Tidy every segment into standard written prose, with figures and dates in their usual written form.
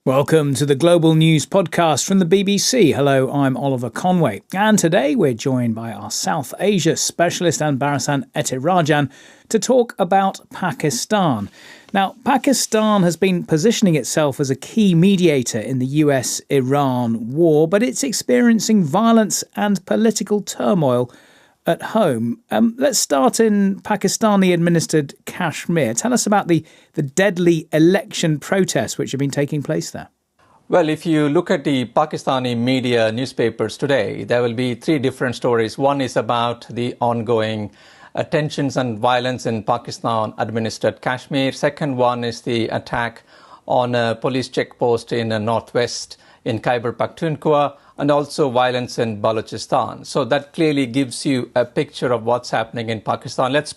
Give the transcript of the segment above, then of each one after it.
Welcome to the Global News Podcast from the BBC. Hello, I'm Oliver Conway. And today we're joined by our South Asia specialist Anbarasan Etirajan to talk about Pakistan. Now, Pakistan has been positioning itself as a key mediator in the US-Iran war, but it's experiencing violence and political turmoil at home. Let's start in Pakistani-administered Kashmir. Tell us about the deadly election protests which have been taking place there. Well, if you look at the Pakistani media newspapers today, there will be three different stories. One is about the ongoing tensions and violence in Pakistan-administered Kashmir. Second one is the attack on a police checkpost in the northwest in Khyber Pakhtunkhwa, and also violence in Balochistan. So that clearly gives you a picture of what's happening in Pakistan. Let's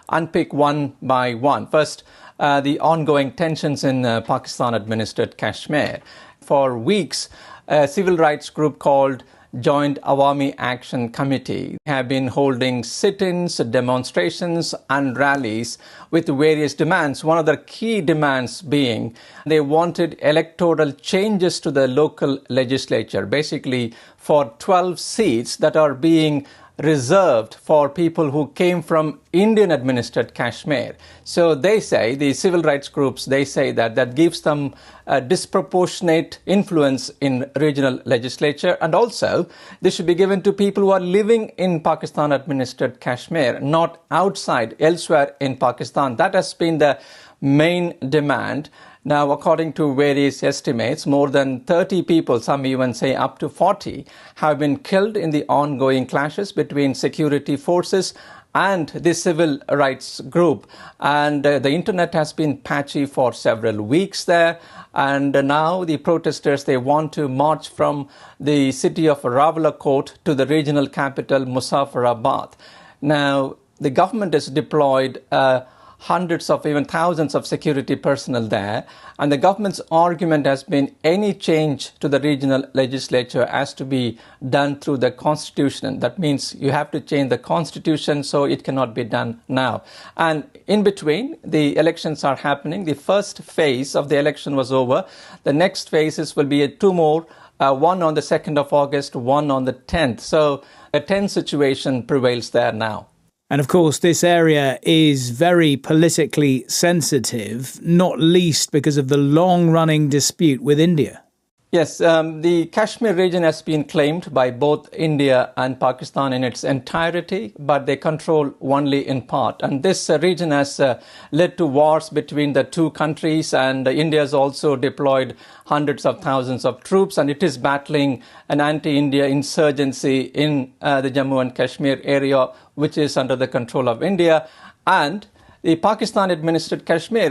unpick one by one. First, the ongoing tensions in Pakistan-administered Kashmir. For weeks, a civil rights group called Joint Awami Action Committee have been holding sit-ins, demonstrations and rallies with various demands. One of the key demands being they wanted electoral changes to the local legislature, basically for 12 seats that are being reserved for people who came from Indian-administered Kashmir. So they say, the civil rights groups, they say that gives them a disproportionate influence in regional legislature, and also this should be given to people who are living in Pakistan-administered Kashmir, not outside, elsewhere in Pakistan. That has been the main demand. Now, according to various estimates, more than 30 people, some even say up to 40, have been killed in the ongoing clashes between security forces and the civil rights group. And the internet has been patchy for several weeks there. And now the protesters, they want to march from the city of Rawalakot to the regional capital, Muzaffarabad. Now, the government has deployed hundreds of, even thousands of security personnel there. And the government's argument has been any change to the regional legislature has to be done through the constitution. That means you have to change the constitution, so it cannot be done now. And in between, the elections are happening. The first phase of the election was over. The next phases will be two more, one on the 2nd of August, one on the 10th. So a tense situation prevails there now. And of course, this area is very politically sensitive, not least because of the long-running dispute with India. Yes, the Kashmir region has been claimed by both India and Pakistan in its entirety, but they control only in part. And this region has led to wars between the two countries, and India has also deployed hundreds of thousands of troops, and it is battling an anti-India insurgency in the Jammu and Kashmir area, which is under the control of India. And the Pakistan-administered Kashmir,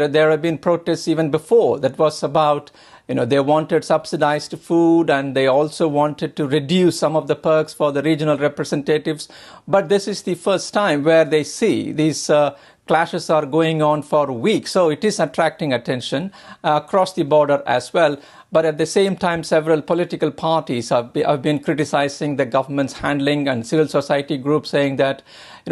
there have been protests even before that was about, they wanted subsidized food, and they also wanted to reduce some of the perks for the regional representatives. But this is the first time where they see these clashes are going on for weeks. So it is attracting attention across the border as well. But at the same time, several political parties have been criticizing the government's handling, and civil society groups saying that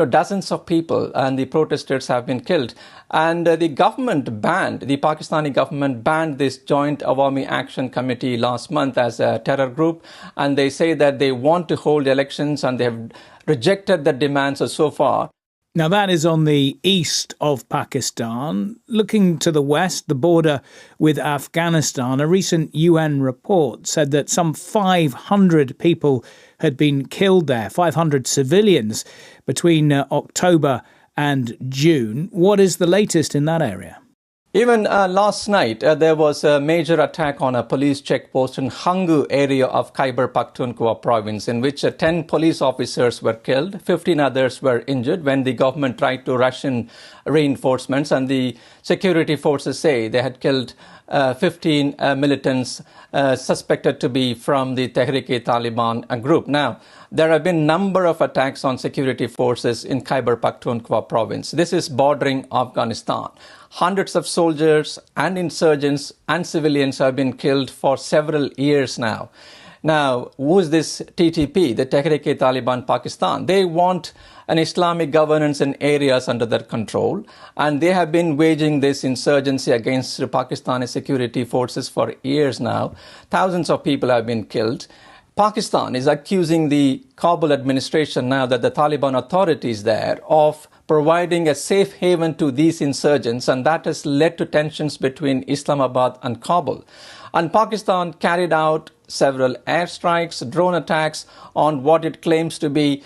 dozens of people and the protesters have been killed. And the Pakistani government banned this Joint Awami Action Committee last month as a terror group. And they say that they want to hold elections, and they have rejected the demands so far. Now, that is on the east of Pakistan. Looking to the west, the border with Afghanistan, a recent UN report said that some 500 people had been killed there, 500 civilians, between October and June. What is the latest in that area? Even last night, there was a major attack on a police checkpost in Hangu area of Khyber Pakhtunkhwa province, in which 10 police officers were killed, 15 others were injured when the government tried to rush in reinforcements, and the security forces say they had killed 15 militants suspected to be from the Tehrik-e-Taliban group. Now, there have been a number of attacks on security forces in Khyber Pakhtunkhwa province. This is bordering Afghanistan. Hundreds of soldiers and insurgents and civilians have been killed for several years now. Now, who is this TTP, the Tehrik-e-Taliban Pakistan? They want an Islamic governance in areas under their control. And they have been waging this insurgency against the Pakistani security forces for years now. Thousands of people have been killed. Pakistan is accusing the Kabul administration now that the Taliban authorities there of providing a safe haven to these insurgents, and that has led to tensions between Islamabad and Kabul. And Pakistan carried out several airstrikes, drone attacks on what it claims to be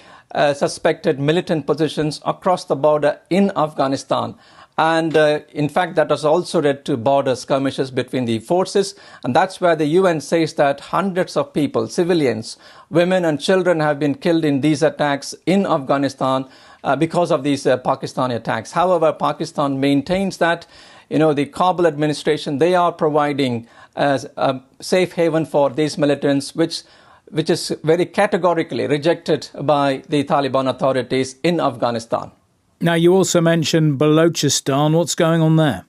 suspected militant positions across the border in Afghanistan. And in fact, that has also led to border skirmishes between the forces. And that's where the UN says that hundreds of people, civilians, women and children have been killed in these attacks in Afghanistan because of these Pakistani attacks. However, Pakistan maintains that, the Kabul administration, they are providing a safe haven for these militants, which is very categorically rejected by the Taliban authorities in Afghanistan. Now, you also mentioned Balochistan. What's going on there?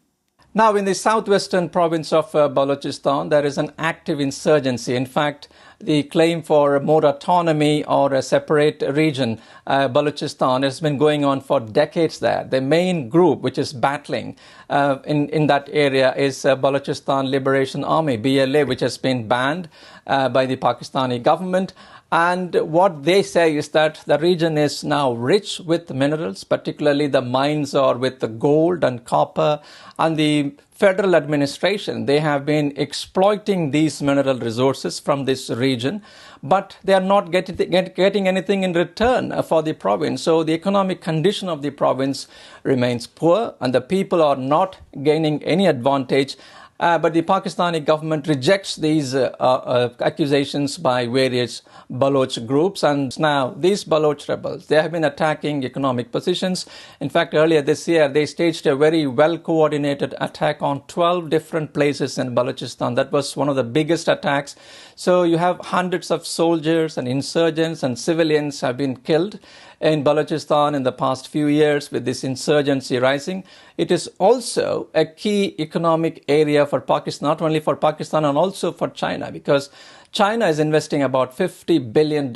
Now, in the southwestern province of Balochistan, there is an active insurgency. In fact, the claim for more autonomy or a separate region, Balochistan, has been going on for decades there. The main group which is battling in that area is Balochistan Liberation Army, BLA, which has been banned by the Pakistani government. And what they say is that the region is now rich with minerals, particularly the mines are with the gold and copper. And the federal administration, they have been exploiting these mineral resources from this region, but they are not getting anything in return for the province. So the economic condition of the province remains poor and the people are not gaining any advantage. But the Pakistani government rejects these accusations by various Baloch groups. And now these Baloch rebels, they have been attacking economic positions. In fact, earlier this year, they staged a very well-coordinated attack on 12 different places in Balochistan. That was one of the biggest attacks. So you have hundreds of soldiers and insurgents and civilians have been killed in Balochistan in the past few years with this insurgency rising. It is also a key economic area for Pakistan, not only for Pakistan and also for China, because China is investing about $50 billion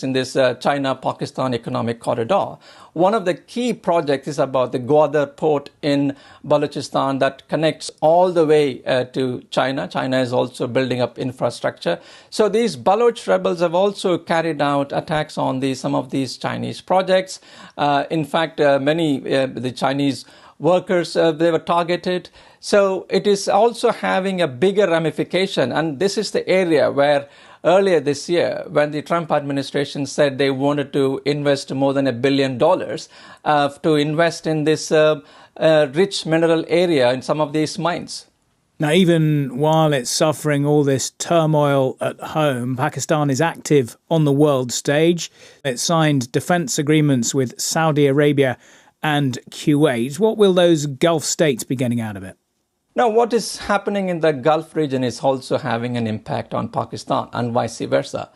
in this China-Pakistan economic corridor. One of the key projects is about the Gwadar port in Balochistan that connects all the way to China. China is also building up infrastructure. So these Baloch rebels have also carried out attacks on some of these Chinese projects. In fact, many the Chinese workers, they were targeted. So it is also having a bigger ramification. And this is the area where earlier this year, when the Trump administration said they wanted to invest more than $1 billion to invest in this rich mineral area in some of these mines. Now, even while it's suffering all this turmoil at home, Pakistan is active on the world stage. It signed defence agreements with Saudi Arabia and Kuwait. What will those Gulf states be getting out of it? Now, what is happening in the Gulf region is also having an impact on Pakistan and vice versa.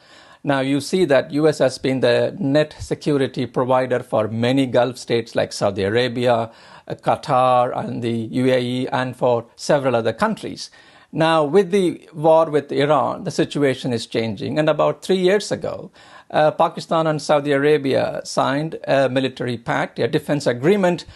Now, you see that US has been the net security provider for many Gulf states like Saudi Arabia, Qatar, and the UAE, and for several other countries. Now, with the war with Iran, the situation is changing. And about 3 years ago, Pakistan and Saudi Arabia signed a military pact, a defense agreement,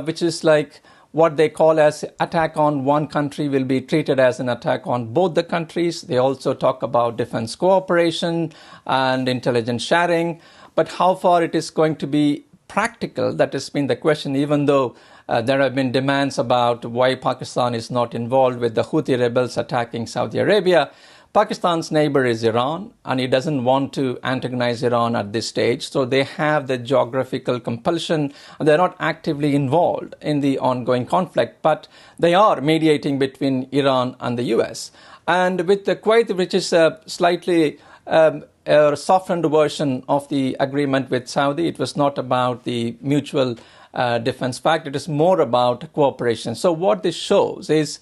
which is like what they call as attack on one country will be treated as an attack on both the countries. They also talk about defense cooperation and intelligence sharing. But how far it is going to be practical, that has been the question, even though there have been demands about why Pakistan is not involved with the Houthi rebels attacking Saudi Arabia. Pakistan's neighbor is Iran, and he doesn't want to antagonize Iran at this stage. So they have the geographical compulsion, and they're not actively involved in the ongoing conflict, but they are mediating between Iran and the US. And with the Kuwait, which is a slightly a softened version of the agreement with Saudi, it was not about the mutual defense pact. It is more about cooperation. So what this shows is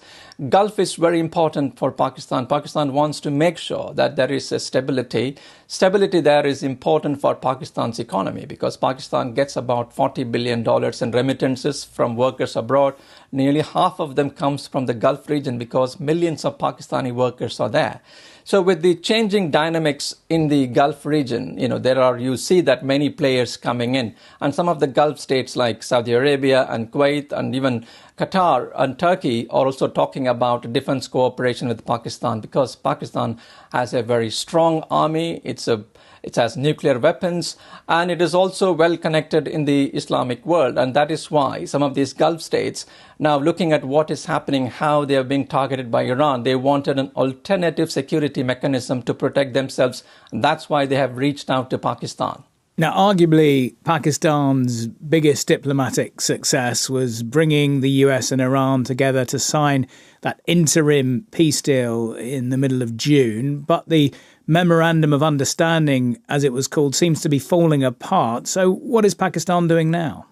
Gulf is very important for Pakistan. Pakistan wants to make sure that there is a stability. Stability there is important for Pakistan's economy because Pakistan gets about $40 billion in remittances from workers abroad. Nearly half of them comes from the Gulf region because millions of Pakistani workers are there. So with the changing dynamics in the Gulf region, you see that many players coming in. And some of the Gulf states like Saudi Arabia and Kuwait and even Qatar and Turkey are also talking about defense cooperation with Pakistan because Pakistan has a very strong army. It has nuclear weapons, and it is also well connected in the Islamic world. And that is why some of these Gulf states, now looking at what is happening, how they are being targeted by Iran, they wanted an alternative security mechanism to protect themselves. And that's why they have reached out to Pakistan. Now, arguably, Pakistan's biggest diplomatic success was bringing the US and Iran together to sign that interim peace deal in the middle of June. But the Memorandum of Understanding, as it was called, seems to be falling apart. So what is Pakistan doing now?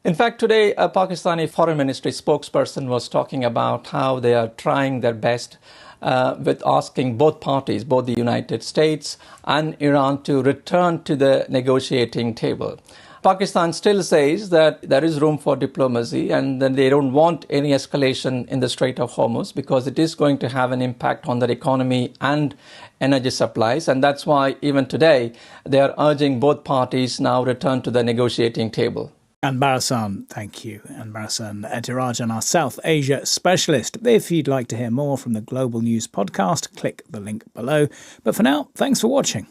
In fact, today, a Pakistani foreign ministry spokesperson was talking about how they are trying their best with asking both parties, both the United States and Iran, to return to the negotiating table. Pakistan still says that there is room for diplomacy and that they don't want any escalation in the Strait of Hormuz because it is going to have an impact on their economy and energy supplies. And that's why even today they are urging both parties now return to the negotiating table. Barasan, thank you. Barasan Ethirajan, our South Asia specialist. If you'd like to hear more from the Global News Podcast, click the link below. But for now, thanks for watching.